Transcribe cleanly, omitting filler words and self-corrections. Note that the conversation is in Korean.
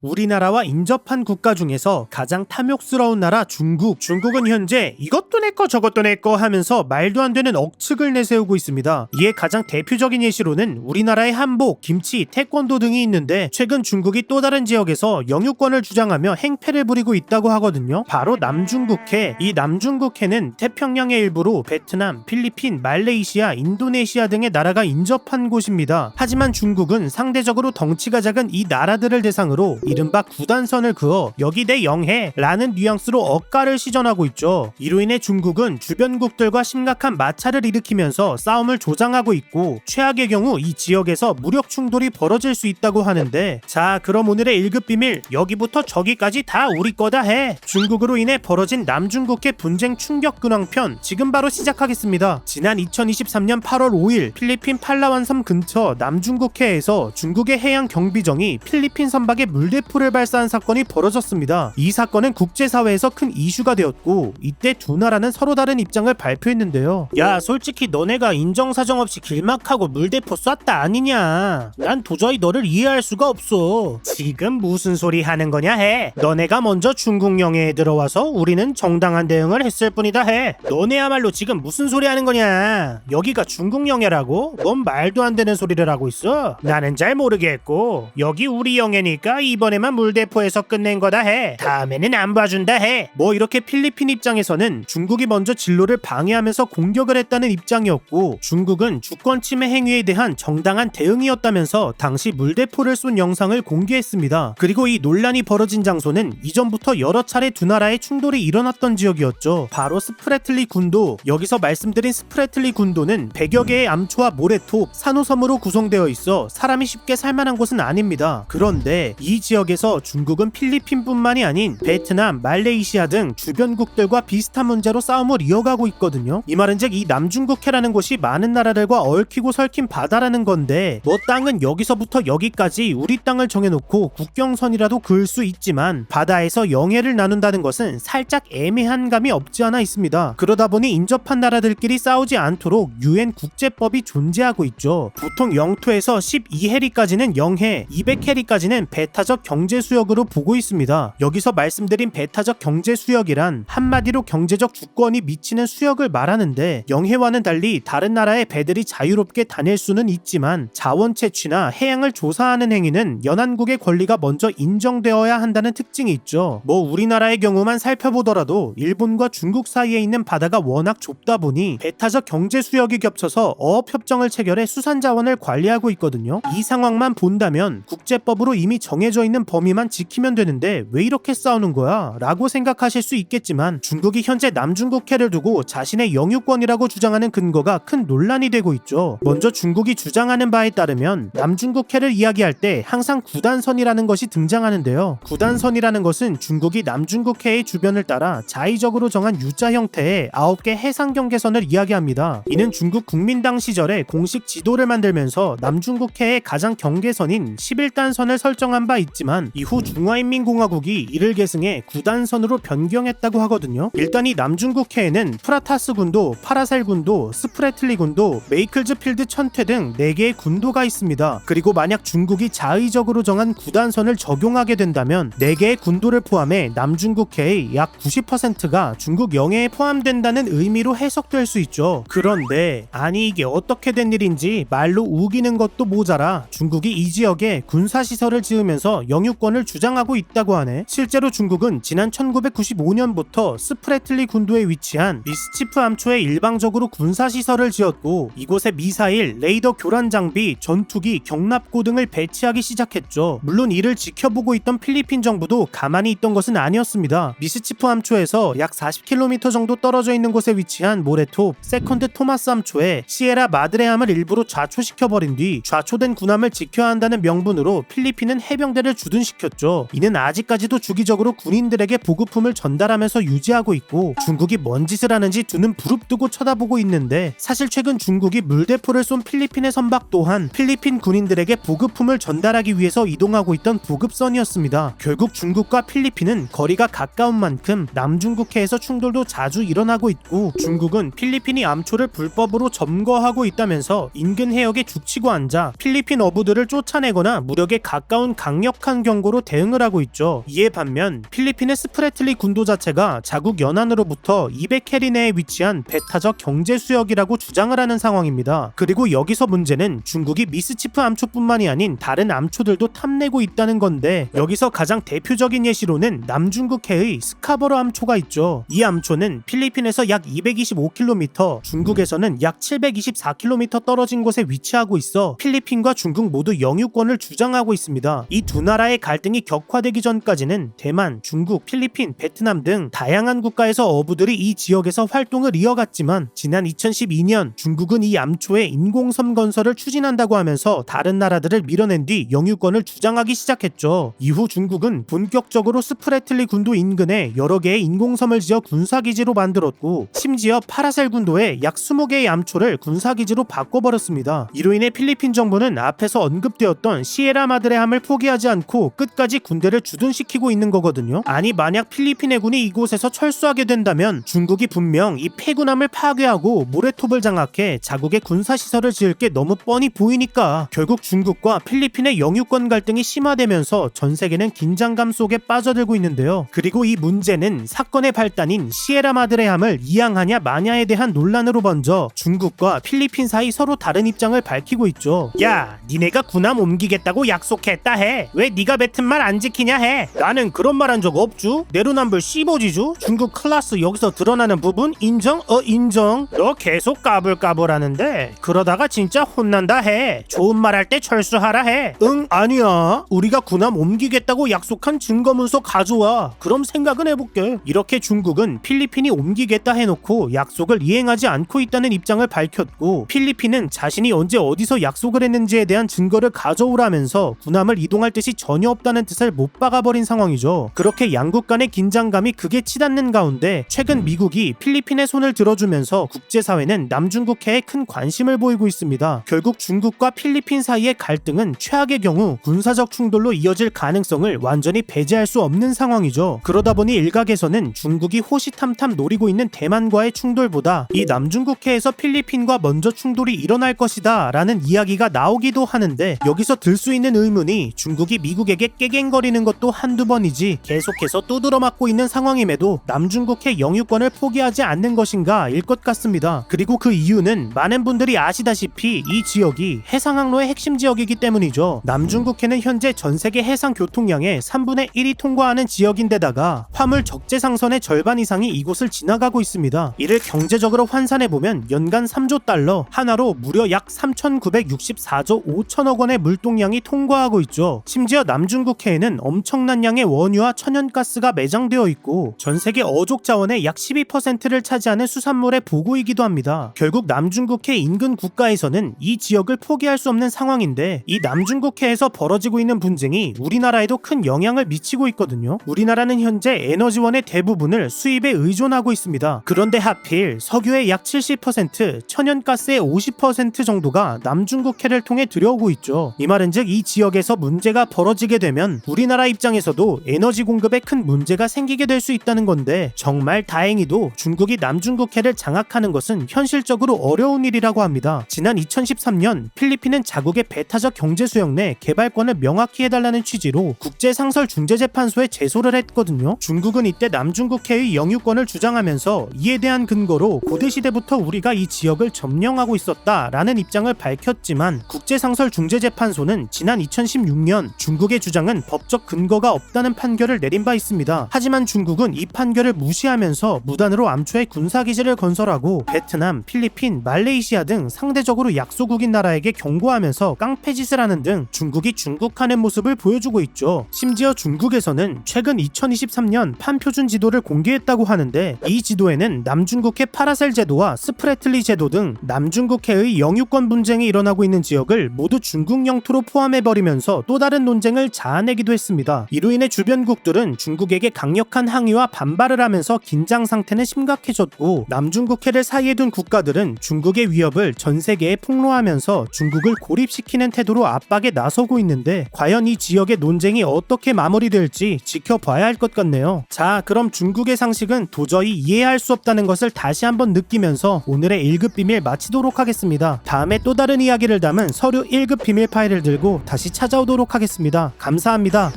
우리나라와 인접한 국가 중에서 가장 탐욕스러운 나라 중국. 중국은 현재 이것도 내꺼 저것도 내꺼 하면서 말도 안 되는 억측을 내세우고 있습니다. 이에 가장 대표적인 예시로는 우리나라의 한복, 김치, 태권도 등이 있는데 최근 중국이 또 다른 지역에서 영유권을 주장하며 행패를 부리고 있다고 하거든요. 바로 남중국해. 이 남중국해는 태평양의 일부로 베트남, 필리핀, 말레이시아, 인도네시아 등의 나라가 인접한 곳입니다. 하지만 중국은 상대적으로 덩치가 작은 이 나라들을 대상으로 이른바 구단선을 그어 여기 내 영해 라는 뉘앙스로 억가를 시전하고 있죠. 이로 인해 중국은 주변국들과 심각한 마찰을 일으키면서 싸움을 조장하고 있고 최악의 경우 이 지역에서 무력 충돌이 벌어질 수 있다고 하는데, 자 그럼 오늘의 1급 비밀, 여기부터 저기까지 다 우리 거다 해. 중국으로 인해 벌어진 남중국해 분쟁 충격 근황편 지금 바로 시작하겠습니다. 지난 2023년 8월 5일 필리핀 팔라완섬 근처 남중국해에서 중국의 해양 경비정이 필리핀 선박에 물대포를 발사한 사건이 벌어졌습니다. 이 사건은 국제사회에서 큰 이슈가 되었고 이때 두 나라는 서로 다른 입장을 발표했는데요. 야 솔직히 너네가 인정사정 없이 길막하고 물대포 쐈다 아니냐. 난 도저히 너를 이해할 수가 없어. 지금 무슨 소리 하는 거냐 해. 너네가 먼저 중국 영해에 들어와서 우리는 정당한 대응을 했을 뿐이다 해. 너네야말로 지금 무슨 소리 하는 거냐. 여기가 중국 영해라고? 뭔 말도 안 되는 소리를 하고 있어. 나는 잘 모르겠고 여기 우리 영해니까 이번에만 물대포에서 끝낸 거다 해. 다음에는 안 봐준다 해. 뭐 이렇게 필리핀 입장에서는 중국이 먼저 진로를 방해하면서 공격을 했다는 입장이었고 중국은 주권 침해 행위에 대한 정당한 대응이었다면서 당시 물대포를 쏜 영상을 공개했습니다. 그리고 이 논란이 벌어진 장소는 이전부터 여러 차례 두 나라의 충돌이 일어났던 지역이었죠. 바로 스프래틀리 군도. 여기서 말씀드린 스프래틀리 군도는 100여 개의 암초와 모래톱, 산호섬으로 구성되어 있어 사람이 쉽게 살만한 곳은 아닙니다. 그런데 이 지역에서 중국은 필리핀뿐만이 아닌 베트남, 말레이시아 등 주변국들과 비슷한 문제로 싸움을 이어가고 있거든요. 이 말은즉 이 남중국해라는 곳이 많은 나라들과 얽히고 설킨 바다라는 건데, 뭐 땅은 여기서부터 여기까지 우리 땅을 정해놓고 국경선이라도 그을 수 있지만 바다에서 영해를 나눈다는 것은 살짝 애매한 감이 없지 않아 있습니다. 그러다 보니 인접한 나라들끼리 싸우지 않도록 UN 국제법이 존재하고 있죠. 보통 영토에서 12해리까지는 영해, 200해리까지는 배타적 경제수역으로 보고 있습니다. 여기서 말씀드린 배타적 경제수역이란 한마디로 경제적 주권이 미치는 수역을 말하는데, 영해와는 달리 다른 나라의 배들이 자유롭게 다닐 수는 있지만 자원 채취나 해양을 조사하는 행위는 연안국의 권리가 먼저 인정되어야 한다는 특징이 있죠. 뭐 우리나라의 경우만 살펴보더라도 일본과 중국 사이에 있는 바다가 워낙 좁다 보니 배타적 경제수역이 겹쳐서 어업협정을 체결해 수산자원을 관리하고 있거든요. 이 상황만 본다면 국제법으로 이미 정해져 있는 범위만 지키면 되는데 왜 이렇게 싸우는 거야? 라고 생각하실 수 있겠지만, 중국이 현재 남중국해를 두고 자신의 영유권이라고 주장하는 근거가 큰 논란이 되고 있죠. 먼저 중국이 주장하는 바에 따르면 남중국해를 이야기할 때 항상 구단선이라는 것이 등장하는데요. 구단선이라는 것은 중국이 남중국해의 주변을 따라 자의적으로 정한 U자 형태의 9개 해상 경계선을 이야기합니다. 이는 중국 국민당 시절에 공식 지도를 만들면서 남중국해의 가장 경계선인 11단선을 설정한 바 있지만 이후 중화인민공화국이 이를 계승해 9단선으로 변경했다고 하거든요. 일단 이 남중국해에는 프라타스 군도, 파라셀 군도, 스프래틀리 군도, 메이클즈 필드 천퇴 등 4개의 군도가 있습니다. 그리고 만약 중국이 자의적으로 정한 9단선을 적용하게 된다면 4개의 군도를 포함해 남중국해의 약 90%가 중국 영해에 포함된다는 의미로 해석될 수 있죠. 그런데 아니 이게 어떻게 된 일인지 말로 우기는 것도 모자라 중국이 이 지역에 군사시설을 지으면서 영유권을 주장하고 있다고 하네. 실제로 중국은 지난 1995년부터 스프래틀리 군도에 위치한 미스치프 암초에 일방적으로 군사시설을 지었고 이곳에 미사일, 레이더 교란 장비, 전투기, 경납고 등을 배치하기 시작했죠. 물론 이를 지켜보고 있던 필리핀 정부도 가만히 있던 것은 아니었습니다. 미스치프 암초에서 약 40km 정도 떨어져 있는 곳에 위치한 모래톱, 세컨드 토마스 암초에 시에라 마드레함을 일부러 좌초시켜버린 뒤 좌초된 군함을 지켜야 한다는 명분으로 필리핀은 해병대를 주둔시켰죠. 이는 아직까지도 주기적으로 군인들에게 보급품을 전달하면서 유지하고 있고 중국이 뭔 짓을 하는지 두 눈 부릅뜨고 쳐다보고 있는데, 사실 최근 중국이 물대포를 쏜 필리핀의 선박 또한 필리핀 군인들에게 보급품을 전달하기 위해서 이동하고 있던 보급선이었습니다. 결국 중국과 필리핀은 거리가 가까운 만큼 남중국해에서 충돌도 자주 일어나고 있고 중국은 필리핀이 암초를 불법으로 점거하고 있다면서 인근 해역에 죽치고 앉아 필리핀 어부들을 쫓아내거나 무력에 가까운 강력한 심각한 경고로 대응을 하고 있죠. 이에 반면 필리핀의 스프레틀리 군도 자체가 자국 연안으로부터 200캐리 내에 위치한 배타적 경제 수역이라고 주장을 하는 상황입니다. 그리고 여기서 문제는 중국이 미스치프 암초뿐만이 아닌 다른 암초들도 탐내고 있다는 건데, 여기서 가장 대표적인 예시로는 남중국해의 스카버로 암초가 있죠. 이 암초는 필리핀에서 약 225km, 중국에서는 약 724km 떨어진 곳에 위치하고 있어 필리핀과 중국 모두 영유권을 주장하고 있습니다. 이 두 나라의 갈등이 격화되기 전까지는 대만, 중국, 필리핀, 베트남 등 다양한 국가에서 어부들이 이 지역에서 활동을 이어갔지만, 지난 2012년 중국은 이 암초에 인공섬 건설을 추진한다고 하면서 다른 나라들을 밀어낸 뒤 영유권을 주장하기 시작했죠. 이후 중국은 본격적으로 스프레틀리 군도 인근에 여러 개의 인공섬을 지어 군사기지로 만들었고, 심지어 파라셀 군도에 약 20개의 암초를 군사기지로 바꿔버렸습니다. 이로 인해 필리핀 정부는 앞에서 언급되었던 시에라 마드레 함을 포기하지 않고 끝까지 군대를 주둔시키고 있는 거거든요. 아니, 만약 필리핀 해군이 이곳에서 철수하게 된다면 중국이 분명 이 폐군함을 파괴하고 모래톱을 장악해 자국의 군사시설을 지을 게 너무 뻔히 보이니까 결국 중국과 필리핀의 영유권 갈등이 심화되면서 전 세계는 긴장감 속에 빠져들고 있는데요. 그리고 이 문제는 사건의 발단인 시에라 마드레 함을 이양하냐 마냐에 대한 논란으로 번져 중국과 필리핀 사이 서로 다른 입장을 밝히고 있죠. 야, 니네가 군함 옮기겠다고 약속했다 해. 왜 니가 뱉은 말 안 지키냐 해. 나는 그런 말 한 적 없쥬. 내로남불 15지주. 중국 클라스 여기서 드러나는 부분 인정? 인정. 너 계속 까불까불하는데 그러다가 진짜 혼난다 해. 좋은 말 할 때 철수하라 해. 응, 아니야. 우리가 군함 옮기겠다고 약속한 증거문서 가져와. 그럼 생각은 해볼게. 이렇게 중국은 필리핀이 옮기겠다 해놓고 약속을 이행하지 않고 있다는 입장을 밝혔고, 필리핀은 자신이 언제 어디서 약속을 했는지에 대한 증거를 가져오라면서 군함을 이동할 뜻이 전혀 없다는 뜻을 못 박아버린 상황이죠. 그렇게 양국 간의 긴장감이 극에 치닫는 가운데 최근 미국이 필리핀의 손을 들어주면서 국제사회는 남중국해에 큰 관심을 보이고 있습니다. 결국 중국과 필리핀 사이의 갈등은 최악의 경우 군사적 충돌로 이어질 가능성을 완전히 배제할 수 없는 상황이죠. 그러다 보니 일각에서는 중국이 호시탐탐 노리고 있는 대만과의 충돌보다 이 남중국해에서 필리핀과 먼저 충돌이 일어날 것이다 라는 이야기가 나오기도 하는데, 여기서 들 수 있는 의문이 중국이 미국에게 깨갱거리는 것도 한두 번이지 계속해서 두드러맞고 있는 상황임에도 남중국해 영유권을 포기하지 않는 것인가 일 것 같습니다. 그리고 그 이유는 많은 분들이 아시다시피 이 지역이 해상항로의 핵심 지역이기 때문이죠. 남중국해는 현재 전세계 해상 교통량의 3분의 1이 통과하는 지역인데다가 화물 적재상선의 절반 이상이 이곳을 지나가고 있습니다. 이를 경제적으로 환산해보면 연간 3조 달러, 하나로 무려 약 3,964조 5천억 원의 물동량이 통과하고 있죠. 심지어 남중국해에는 엄청난 양의 원유와 천연가스가 매장되어 있고 전세계 어족 자원의 약 12%를 차지하는 수산물의 보고이기도 합니다. 결국 남중국해 인근 국가에서는 이 지역을 포기할 수 없는 상황인데, 이 남중국해에서 벌어지고 있는 분쟁이 우리나라에도 큰 영향을 미치고 있거든요. 우리나라는 현재 에너지원의 대부분을 수입에 의존하고 있습니다. 그런데 하필 석유의 약 70%, 천연가스의 50% 정도가 남중국해를 통해 들여오고 있죠. 이 말은즉 이 지역에서 문제가 벌어지게 되면 우리나라 입장에서도 에너지 공급에 큰 문제가 생기게 될 수 있다는 건데, 정말 다행히도 중국이 남중국해를 장악하는 것은 현실적으로 어려운 일이라고 합니다. 지난 2013년 필리핀은 자국의 배타적 경제 수역 내 개발권을 명확히 해달라는 취지로 국제상설중재재판소에 제소를 했거든요. 중국은 이때 남중국해의 영유권을 주장하면서 이에 대한 근거로 고대시대부터 우리가 이 지역을 점령하고 있었다라는 입장을 밝혔지만, 국제상설중재재판소는 지난 2016년 중국의 주장은 법적 근거가 없다는 판결을 내린 바 있습니다. 하지만 중국은 이 판결을 무시하면서 무단으로 암초에 군사기지를 건설하고 베트남, 필리핀, 말레이시아 등 상대적으로 약소국인 나라에게 경고하면서 깡패짓을 하는 등 중국이 중국하는 모습을 보여주고 있죠. 심지어 중국에서는 최근 2023년 판표준 지도를 공개했다고 하는데, 이 지도에는 남중국해 파라셀 제도와 스프레틀리 제도 등 남중국해의 영유권 분쟁이 일어나고 있는 지역을 모두 중국 영토로 포함해버리면서 또 다른 논쟁을 자아내기도 했습니다. 이로 인해 주변국들은 중국에게 강력한 항의와 반발을 하면서 긴장 상태는 심각해졌고, 남중국해를 사이에 둔 국가들은 중국의 위협을 전 세계에 폭로하면서 중국을 고립시키는 태도로 압박에 나서고 있는데, 과연 이 지역의 논쟁이 어떻게 마무리될지 지켜봐야 할 것 같네요. 자, 그럼 중국의 상식은 도저히 이해할 수 없다는 것을 다시 한번 느끼면서 오늘의 1급 비밀 마치도록 하겠습니다. 다음에 또 다른 이야기를 담은 서류 1급 비밀 파일을 들고 다시 찾아오도록 하겠습니다. 있습니다. 감사합니다.